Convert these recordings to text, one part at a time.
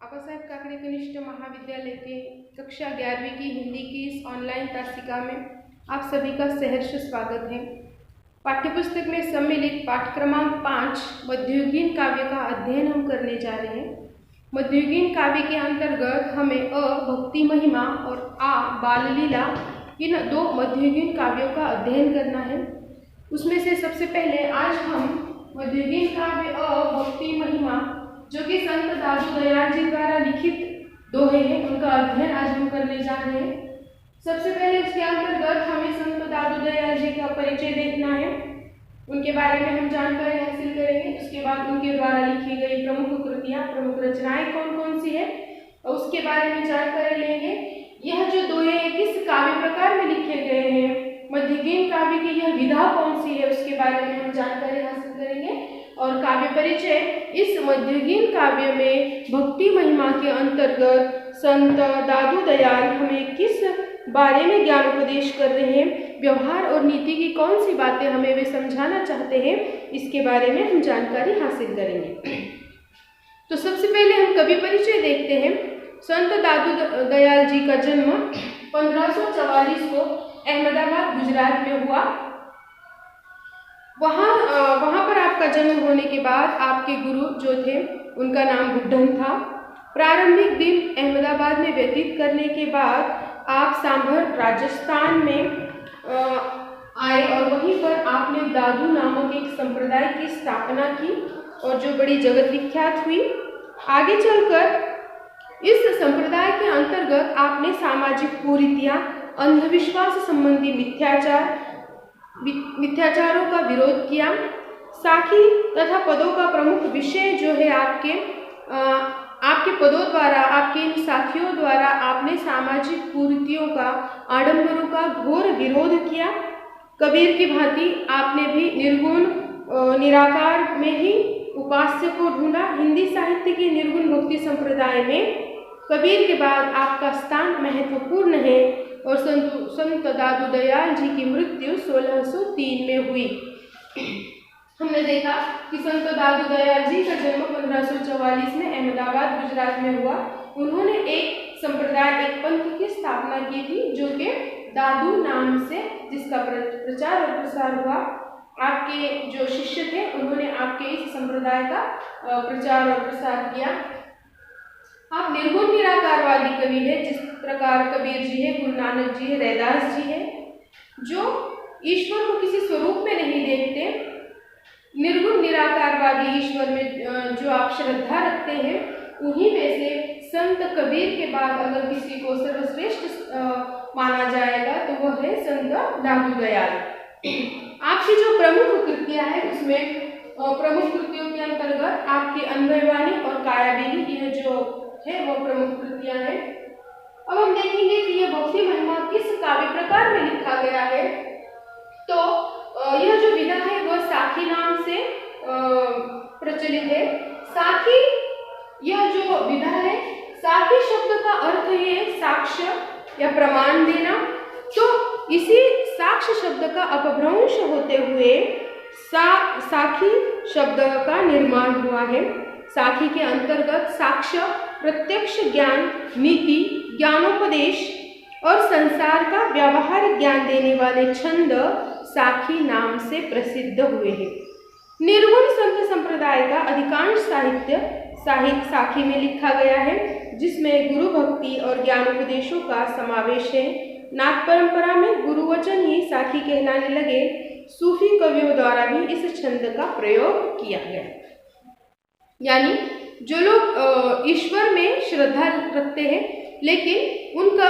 आपा साहेब काकड़े कनिष्ठ महाविद्यालय के कक्षा 11वीं की हिंदी की इस ऑनलाइन तासिका में आप सभी का सहर्ष स्वागत है। पाठ्यपुस्तक में सम्मिलित पाठ क्रमांक 5 मध्ययुगीन काव्य का अध्ययन हम करने जा रहे हैं। मध्ययुगीन काव्य के अंतर्गत हमें अ भक्ति महिमा और आ बाल लीला इन दो मध्ययुगीन काव्यों का अध्ययन करना है। उसमें से सबसे पहले आज हम मध्ययुगीन काव्य अ भक्ति महिमा जो कि संत दादू दयाल जी द्वारा लिखित दोहे हैं, उनका अध्ययन आज हम करने जा रहे हैं। सबसे पहले उसके अंतर्गत हमें संत दादू दयाल जी का परिचय देखना है, उनके बारे में हम जानकारी हासिल करेंगे। उसके बाद उनके द्वारा लिखी गई प्रमुख कृतियां, प्रमुख रचनाएं कौन कौन सी है और उसके बारे में जानकारी लेंगे। यह जो दोहे किस काव्य प्रकार में लिखे गए हैं, मध्ययुगीन काव्य की यह विधा कौन सी है, उसके बारे में हम जानकारी हासिल करेंगे। और काव्य परिचय, इस मध्ययुगीन काव्य में भक्ति महिमा के अंतर्गत संत दादू दयाल हमें किस बारे में ज्ञान उपदेश कर रहे हैं, व्यवहार और नीति की कौन सी बातें हमें वे समझाना चाहते हैं, इसके बारे में हम जानकारी हासिल करेंगे। तो सबसे पहले हम कवि परिचय देखते हैं। संत दादू दयाल जी का जन्म 1544 को अहमदाबाद गुजरात में हुआ। वहाँ पर आपका जन्म होने के बाद आपके गुरु जो थे उनका नाम बुड्ढन था। प्रारंभिक दिन अहमदाबाद में व्यतीत करने के बाद आप सांभर राजस्थान में आए और वहीं पर आपने दादू नामक एक संप्रदाय की स्थापना की और जो बड़ी जगत विख्यात हुई। आगे चलकर इस संप्रदाय के अंतर्गत आपने सामाजिक कुरीतियां, अंधविश्वास संबंधी मिथ्याचारों का विरोध किया। साखी तथा पदों का प्रमुख विषय जो है आपके पदों द्वारा, आपके इन साखियों द्वारा आपने सामाजिक कुरीतियों का, आडंबरों का घोर विरोध किया। कबीर की भांति आपने भी निर्गुण निराकार में ही उपास्य को ढूंढा। हिंदी साहित्य के निर्गुण भक्ति संप्रदाय में कबीर के बाद आपका स्थान महत्वपूर्ण है और संत दादू दयाल जी की मृत्यु 1603 में हुई। हमने देखा कि संत दादू दयाल जी का जन्म 1544 में अहमदाबाद गुजरात में हुआ। उन्होंने एक संप्रदाय, एक पंथ की स्थापना की थी जो कि दादू नाम से, जिसका प्रचार और प्रसार हुआ। आपके जो शिष्य थे उन्होंने आपके इस संप्रदाय का प्रचार और प्रसार किया। आप निर्गुण निराकारवादी कवि है, जिस प्रकार कबीर जी है, गुरु नानक जी है, रैदास जी है, जो ईश्वर को किसी स्वरूप में नहीं देखते। निर्गुण निराकारवादी ईश्वर में जो आप श्रद्धा रखते हैं, उन्हीं में से संत कबीर के बाद अगर किसी को सर्वश्रेष्ठ माना जाएगा तो वह है संत दादू दयाल। आपकी जो प्रमुख कृतियां हैं उसमें प्रमुख कृतियों के अंतर्गत आपकी अन्वयवाणी और कायाबेली, यह जो है वो प्रमुख कृतियां हैं। अब हम देखेंगे कि यह भक्ति महिमा किस काव्य प्रकार में लिखा गया है। तो यह जो विधा है वह साखी नाम से प्रचलित है। साखी, यह जो विधा है, साखी शब्द का अर्थ है साक्ष्य या प्रमाण देना। तो इसी साक्ष्य शब्द का अपभ्रंश होते हुए साखी शब्द का निर्माण हुआ है। साखी के अंतर्गत साक्ष्य, प्रत्यक्ष ज्ञान, नीति, ज्ञानोपदेश और संसार का व्यावहारिक ज्ञान देने वाले छंद साखी नाम से प्रसिद्ध हुए हैं। निर्गुण संत संप्रदाय का अधिकांश साहित्य साखी में लिखा गया है, जिसमें गुरु भक्ति और ज्ञानोपदेशों का समावेश है। नाथ परंपरा में गुरुवचन ही साखी कहलाने लगे। सूफी कवियों द्वारा भी इस छंद का प्रयोग किया गया। यानी जो लोग ईश्वर में श्रद्धा रखते हैं लेकिन उनका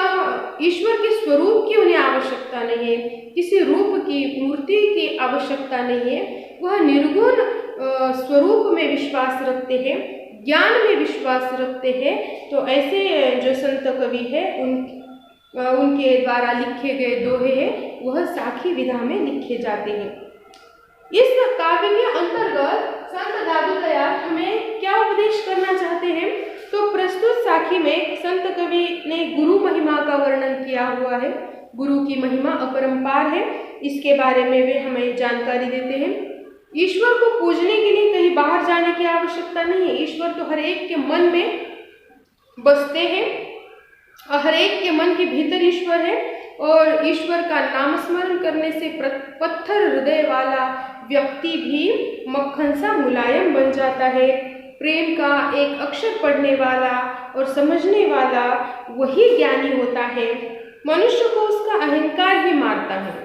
ईश्वर के स्वरूप की उन्हें आवश्यकता नहीं है, किसी रूप की, मूर्ति की आवश्यकता नहीं है, वह निर्गुण स्वरूप में विश्वास रखते हैं, ज्ञान में विश्वास रखते हैं, तो ऐसे जो संत कवि है उनके द्वारा लिखे गए दोहे हैं वह साखी विधा में लिखे जाते हैं। इस काव्य के अंतर्गत संत दादू दयाल हमें क्या उपदेश करना चाहते हैं। तो प्रस्तुत साखी में संत कवि ने गुरु महिमा का वर्णन किया हुआ है। गुरु की महिमा अपरंपार है, इसके बारे में वे हमें जानकारी देते हैं। ईश्वर को पूजने के लिए कहीं बाहर जाने की आवश्यकता नहीं है। ईश्वर तो हर एक के मन में बसते हैं। हर एक के मन के भीतर ईश्वर है और ईश्वर का नाम स्मरण करने से पत्थर हृदय वाला व्यक्ति भी मक्खन सा मुलायम बन जाता है। प्रेम का एक अक्षर पढ़ने वाला और समझने वाला वही ज्ञानी होता है। मनुष्य को उसका अहंकार ही मारता है,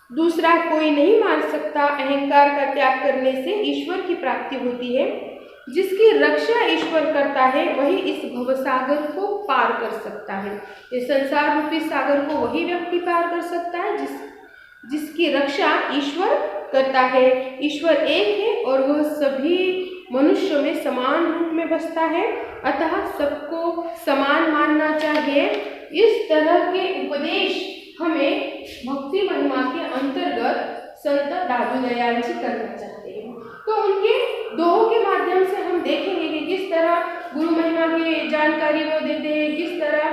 दूसरा कोई नहीं मार सकता। अहंकार का त्याग करने से ईश्वर की प्राप्ति होती है। जिसकी रक्षा ईश्वर करता है वही इस भवसागर को पार कर सकता है। इस संसार रूपी सागर को वही व्यक्ति पार कर सकता है जिसकी रक्षा ईश्वर करता है। ईश्वर एक है और वह सभी मनुष्यों में समान रूप में बसता है, अतः सबको समान मानना चाहिए। इस तरह के उपदेश हमें भक्ति महिमा के अंतर्गत संत दादू दयाल जी करना चाहते हैं। तो उनके दोहों के माध्यम से हम देखेंगे कि किस तरह गुरु महिमा की जानकारी वो देते हैं, किस तरह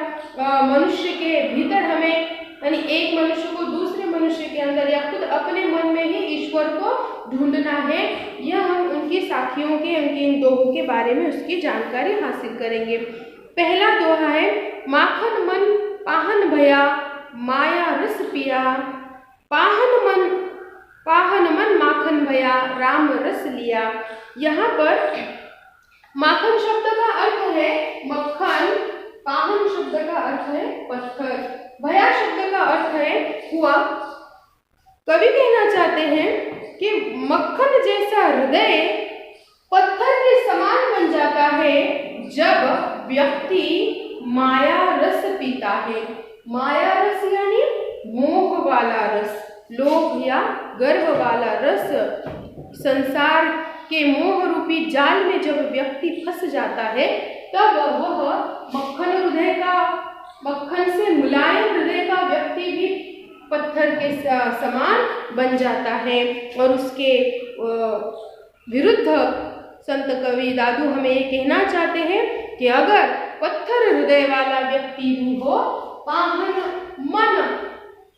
मनुष्य के भीतर हमें यानी एक मनुष्य को दूसरे मनुष्य के अंदर या खुद अपने मन में ही ईश्वर को ढूंढना है। यह हम उनकी साखियों के उनके इन दोहों के बारे में उसकी जानकारी हासिल करेंगे। पहला दोहा है, माखन मन पाहन भया माया रस पिया, पाहन मन माखन भया राम रस लिया। यहाँ पर माखन शब्द का अर्थ है मक्खन, पाहन शब्द का अर्थ है पत्थर, भया शब्द का अर्थ है कुआं। कवि कहना चाहते हैं कि मक्खन जैसा हृदय पत्थर के समान बन जाता है जब व्यक्ति माया रस पीता है। माया रस यानी मोह वाला रस, लोभ या गर्व वाला रस। संसार के मोह रूपी जाल में जब व्यक्ति फंस जाता है तब वह मक्खन से मुलायम हृदय का व्यक्ति भी पत्थर के समान बन जाता है। और उसके विरुद्ध संत कवि दादू हमें ये कहना चाहते हैं कि अगर पत्थर हृदय वाला व्यक्ति भी हो, पाहन मन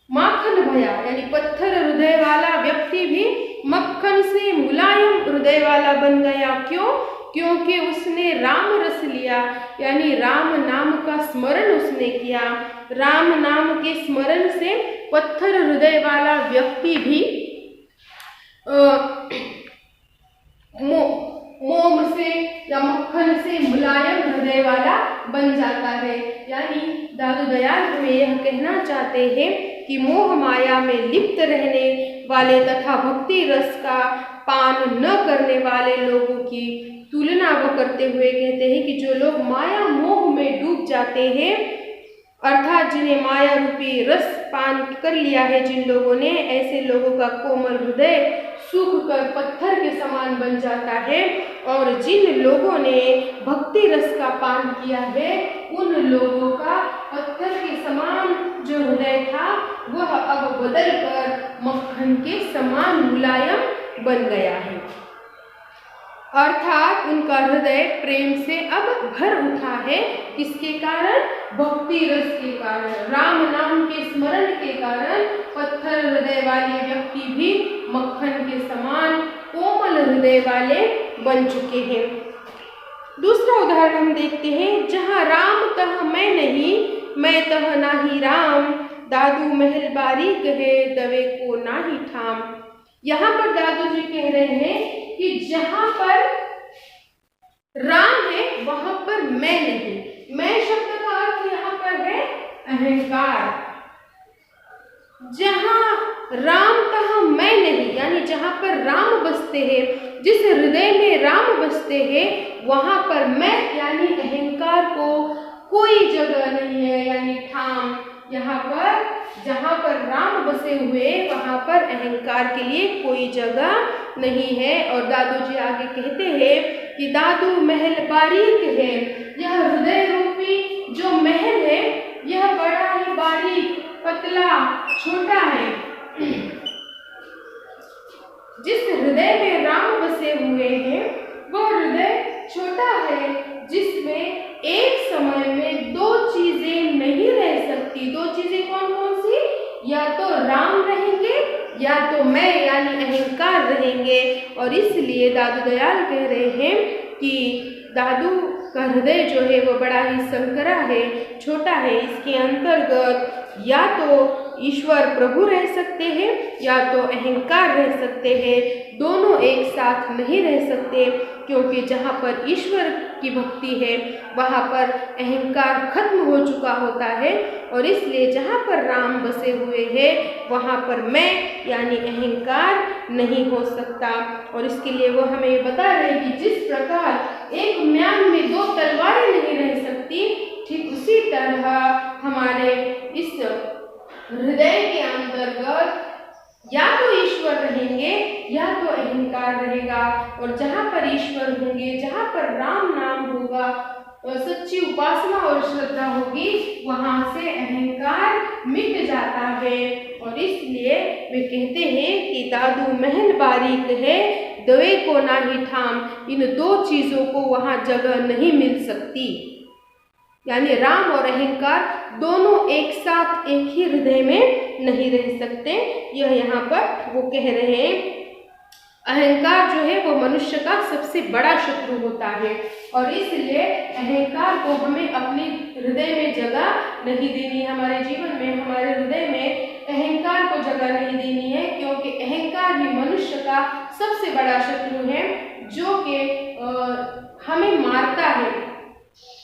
माखन भया यानी पत्थर हृदय वाला व्यक्ति भी मक्खन से मुलायम हृदय वाला बन गया। क्यों? क्योंकि उसने राम रस लिया, यानी राम नाम का स्मरण उसने किया। राम नाम के स्मरण से पत्थर हृदय वाला व्यक्ति भी मोम से या मक्खन से मुलायम हृदय वाला बन जाता है। यानी दादू दयाल हमें यह कहना चाहते हैं कि मोह माया में लिप्त रहने वाले तथा भक्ति रस का पान न करने वाले लोगों की तुलना वो करते हुए कहते हैं कि जो लोग माया मोह में डूब जाते हैं, अर्थात जिन्हें माया रूपी रस पान कर लिया है जिन लोगों ने, ऐसे लोगों का कोमल हृदय सूख कर पत्थर के समान बन जाता है। और जिन लोगों ने भक्ति रस का पान किया है उन लोगों का पत्थर के समान जो हृदय था वह अब बदल कर मक्खन के समान मुलायम बन गया है। अर्थात उनका हृदय प्रेम से अब भर उठा है। किसके कारण? भक्ति रस के कारण, राम नाम के स्मरण के कारण पत्थर हृदय वाले व्यक्ति भी मक्खन के समान कोमल हृदय वाले बन चुके हैं। दूसरा उदाहरण हम देखते हैं, जहाँ राम तह मैं नहीं, मैं तह नाही राम, दादू महल बारीक है, दवे को नाही ठाम। यहाँ पर दादू जी कह रहे हैं कि जहाँ पर राम है वहां पर मैं नहीं। मैं शब्द का अर्थ यहाँ पर है अहंकार। जहाँ राम तहाँ मैं नहीं, यानी जहाँ पर राम बसते हैं, जिस हृदय में राम बसते हैं वहां पर मैं यानी अहंकार को कोई जगह नहीं है, यानी ठाम। यहाँ पर जहाँ पर राम बसे हुए वहां पर अहंकार के लिए कोई जगह नहीं है। और दादू जी आगे कहते हैं कि दादू महल बारीक है, यह हृदय रूपी जो महल है यह बड़ा ही बारीक पतला छोटा है। जिस हृदय में राम बसे हुए हैं वह हृदय छोटा है, जिसमें एक समय में दो चीजें नहीं रह सकती। दो चीजें कौन कौन सी? या तो राम रहेंगे या तो मैं यानी अहंकार रहेंगे। और इसलिए दादू दयाल कह रहे हैं कि दादू का हृदय जो है वो बड़ा ही संकरा है, छोटा है। इसके अंतर्गत या तो ईश्वर प्रभु रह सकते हैं या तो अहंकार रह सकते हैं, दोनों एक साथ नहीं रह सकते, क्योंकि जहाँ पर ईश्वर की भक्ति है वहाँ पर अहंकार खत्म हो चुका होता है। और इसलिए जहाँ पर राम बसे हुए हैं वहाँ पर मैं यानी अहंकार नहीं हो सकता। और इसके लिए वो हमें ये बता रहे हैं कि जिस प्रकार एक म्यान में दो तलवारें नहीं रह सकती, ठीक उसी तरह हमारे इस हृदय के अंतर्गत या तो ईश्वर रहेंगे या तो अहंकार रहेगा। और जहाँ पर ईश्वर होंगे, जहाँ पर राम नाम होगा, सच्ची उपासना और श्रद्धा होगी, वहाँ से अहंकार मिट जाता है। और इसलिए वे कहते हैं कि दादू महल बारीक है, दवे को ना ही ठाम, इन दो चीजों को वहाँ जगह नहीं मिल सकती। यानी राम और अहंकार दोनों एक साथ एक ही हृदय में नहीं रह सकते। यह यहाँ पर वो कह रहे हैं। अहंकार जो है वो मनुष्य का सबसे बड़ा शत्रु होता है और इसलिए अहंकार को हमें अपने हृदय में जगह नहीं देनी है। हमारे जीवन में, हमारे हृदय में अहंकार को जगह नहीं देनी है, क्योंकि अहंकार ही मनुष्य का सबसे बड़ा शत्रु है, जो कि हमें मारता है,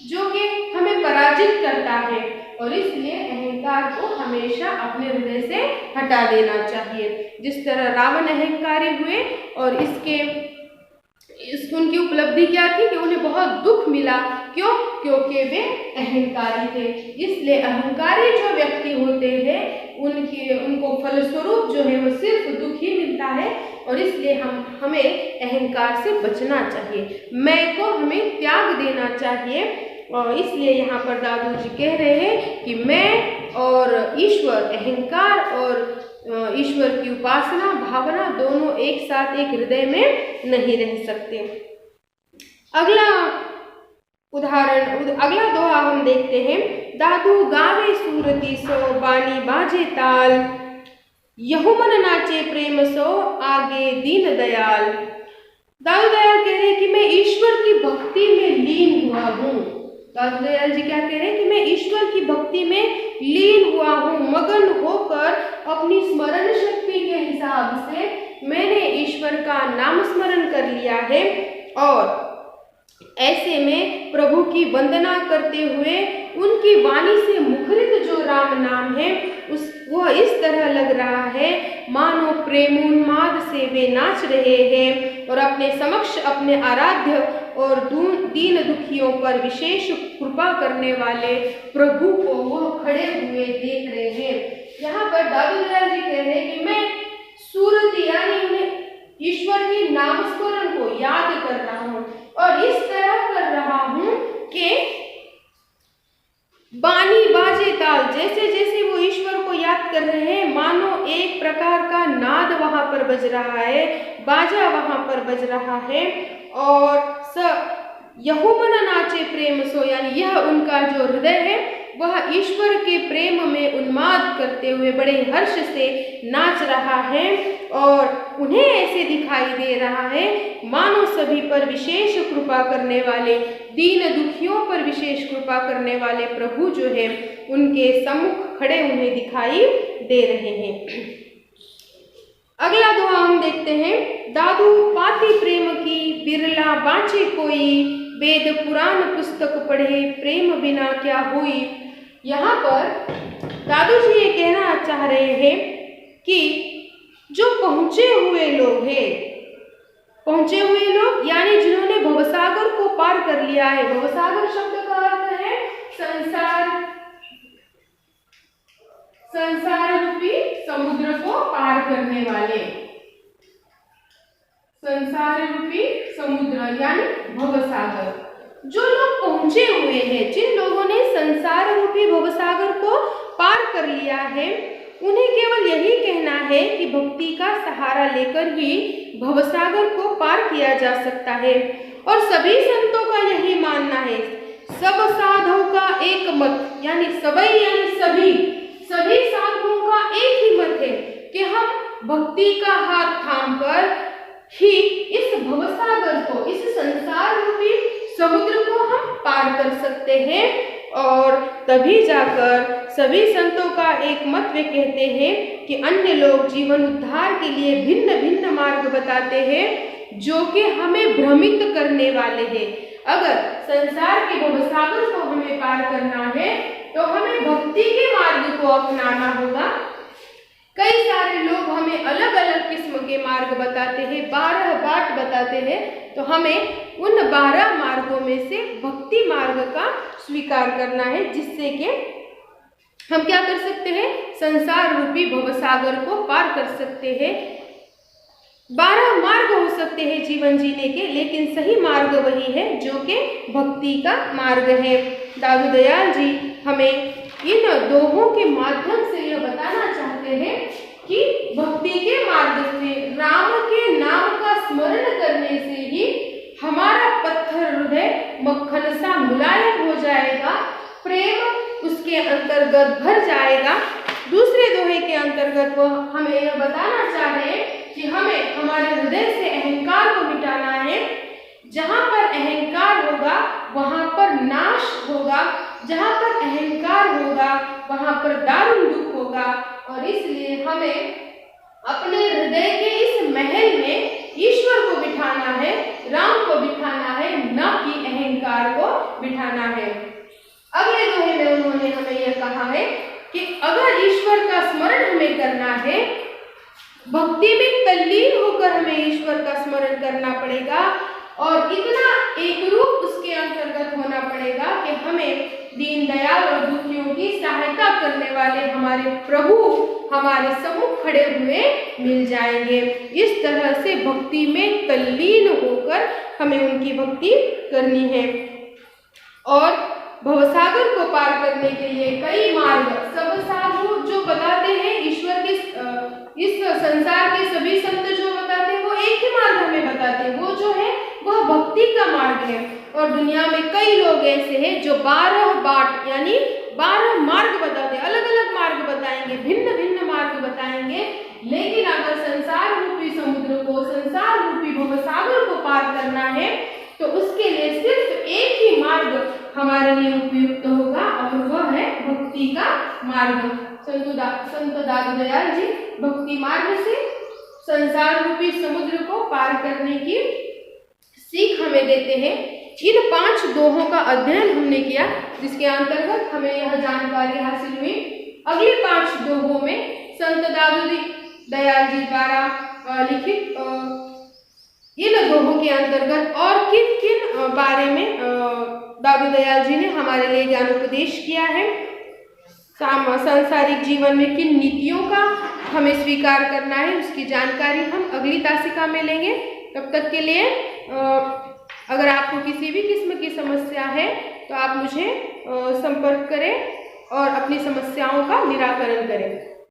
जो कि हमें पराजित करता है। और इसलिए अहंकार को हमेशा अपने हृदय से हटा देना चाहिए। जिस तरह रावण अहंकारी हुए और उनकी उपलब्धि क्या थी कि उन्हें बहुत दुख मिला। क्यों? क्योंकि वे अहंकारी थे। इसलिए अहंकारी जो व्यक्ति होते हैं उनको फलस्वरूप जो है वो सिर्फ दुख ही मिलता है। और इसलिए हमें अहंकार से बचना चाहिए, मैं को हमें त्याग देना चाहिए। और इसलिए यहाँ पर दादू जी कह रहे हैं कि मैं और ईश्वर, अहंकार और ईश्वर की उपासना भावना दोनों एक साथ एक हृदय में नहीं रह सकते। अगला उदाहरण, अगला दोहा हम देखते हैं। दादू गावे सूरती सो, बानी बाजे ताल, यहुमन नाचे प्रेम सो, आगे दीन दयाल। दादू दयाल कह रहे हैं कि मैं ईश्वर की भक्ति में लीन हुआ हूँ। दादू दयाल जी क्या कह रहे हैं कि मैं ईश्वर की भक्ति में लीन हुआ हूँ, मगन होकर अपनी स्मरण शक्ति के हिसाब से मैंने ईश्वर का नाम स्मरण कर लिया है। और ऐसे में प्रभु की वंदना करते हुए उनकी वाणी से मुखरित जो राम नाम है वह इस तरह लग रहा है मानो प्रेमोन्माद से वे नाच रहे हैं और अपने समक्ष अपने आराध्य और दीन दुखियों पर विशेष कृपा करने वाले प्रभु को वह खड़े हुए देख रहे हैं। यहाँ पर दादू दयाल जी कह रहे हैं कि मैं सूरती यानी उन्हें ईश्वर की नामस्मरण को याद कर रहा हूँ और इस तरह कर रहा हूँ कि बानी बाजे ताल, जैसे जैसे वो ईश्वर को याद कर रहे हैं मानो एक प्रकार का नाद वहां पर बज रहा है, बाजा वहां पर बज रहा है। और यहुमन नाचे प्रेम सो, यानी यह उनका जो हृदय है वह ईश्वर के प्रेम में उन्माद करते हुए बड़े हर्ष से नाच रहा है। और उन्हें ऐसे दिखाई दे रहा है मानो सभी पर विशेष कृपा करने वाले, दीन दुखियों पर विशेष कृपा करने वाले प्रभु जो है उनके सम्मुख खड़े उन्हें दिखाई दे रहे हैं। अगला दोहा हम देखते हैं। दादू पाती प्रेम की, बिरला बाँचे कोई, वेद पुराण पुस्तक पढ़े, प्रेम बिना क्या हुई। यहाँ पर दादू जी ये कहना चाह रहे हैं कि जो पहुँचे हुए लोग हैं, पहुँचे हुए लोग यानी जिन्होंने भवसागर को पार कर लिया है। भवसागर शब्द का अर्थ है संसार रूपी समुद्र को पार करने वाले, संसार रूपी समुद्र यानी भवसागर। जो लोग पहुंचे हुए हैं, जिन लोगों ने संसार रूपी भवसागर को पार कर लिया है, उन्हें केवल यही कहना है कि भक्ति का सहारा लेकर ही भवसागर को पार किया जा सकता है। और सभी संतों का यही मानना है, सब साधुओं का एक मत, यानी सभी साधुओं का एक ही मत है कि हम भक्ति का हाथ थाम कर ही इस भवसागर को, इस संसार रूपी समुद्र को हम पार कर सकते हैं। और तभी जाकर सभी संतों का एक मत वे कहते हैं कि अन्य लोग जीवन उद्धार के लिए भिन्न भिन्न मार्ग बताते हैं जो कि हमें भ्रमित करने वाले हैं। अगर संसार के भवसागर को हमें पार करना है तो हमें भक्ति के मार्ग को अपनाना होगा। कई सारे लोग हमें अलग अलग किस्म के मार्ग बताते हैं, 12 बाट बताते हैं, तो हमें उन 12 मार्गों में से भक्ति मार्ग का स्वीकार करना है, जिससे कि हम क्या कर सकते हैं, संसार रूपी भवसागर को पार कर सकते हैं। 12 मार्ग हो सकते हैं जीवन जीने के, लेकिन सही मार्ग वही है जो कि भक्ति का मार्ग है। दादू दयाल जी हमें इन दोहों के माध्यम से यह बताना चाहते हैं कि भक्ति के मार्ग से, राम के नाम का स्मरण करने से ही हमारा पत्थर हृदय मक्खन सा मुलायम हो जाएगा, प्रेम उसके अंतर्गत भर जाएगा। दूसरे दोहे के अंतर्गत वो हमें यह बताना चाह रहे हैं कि हमें हमारे हृदय से अहंकार को मिटाना है। जहाँ पर अहंकार होगा वहाँ पर नाश होगा, जहाँ पर अहंकार होगा वहाँ पर दारुण दुख होगा। और इसलिए हमें अपने हृदय के इस महल में ईश्वर को बिठाना है, राम को बिठाना है, न कि अहंकार को बिठाना है। अगले दोहे में उन्होंने हमें यह कहा है कि अगर ईश्वर का स्मरण हमें करना है, भक्ति में तल्लीन होकर हमें ईश्वर का स्मरण करना पड़ेगा और इतना एक रूप उसके अंतर्गत होना पड़ेगा कि हमें दीनदयाल और दुखियों की सहायता करने वाले हमारे प्रभु हमारे सम्मुख खड़े हुए मिल जाएंगे। इस तरह से भक्ति में तल्लीन होकर हमें उनकी भक्ति करनी है। और भवसागर को पार करने के लिए कई मार्ग सब साधु जो बताते हैं, ईश्वर के इस संसार के सभी संत जो बताते हैं वो एक ही मार्ग हमें बताते हैं, वो जो है वह भक्ति का मार्ग है। और दुनिया में कई लोग ऐसे हैं जो 12 बाट यानी 12 मार्ग बताते हैं, अलग अलग मार्ग बताएंगे, भिन्न भिन्न मार्ग बताएंगे, लेकिन अगर संसार रूपी समुद्र को, संसार रूपी भवसागर को पार करना है तो उसके लिए सिर्फ एक ही मार्ग हमारे लिए उपयुक्त होगा और वह है भक्ति का मार्ग। संत दादू दयाल जी भक्ति मार्ग से संसार रूपी समुद्र को पार करने की सीख हमें देते हैं। इन 5 दोहों का अध्ययन हमने किया, जिसके अंतर्गत हमें यह जानकारी हासिल हुई। अगले 5 दोहों में संत दादू दयाल जी द्वारा लिखित इन दोहों के अंतर्गत और किन किन बारे में दादू दयाल जी ने हमारे लिए ज्ञान उपदेश किया है, सांसारिक जीवन में किन नीतियों का हमें स्वीकार करना है, उसकी जानकारी हम अगली तासिका में लेंगे। तब तक के लिए अगर आपको किसी भी किस्म की समस्या है तो आप मुझे संपर्क करें और अपनी समस्याओं का निराकरण करें।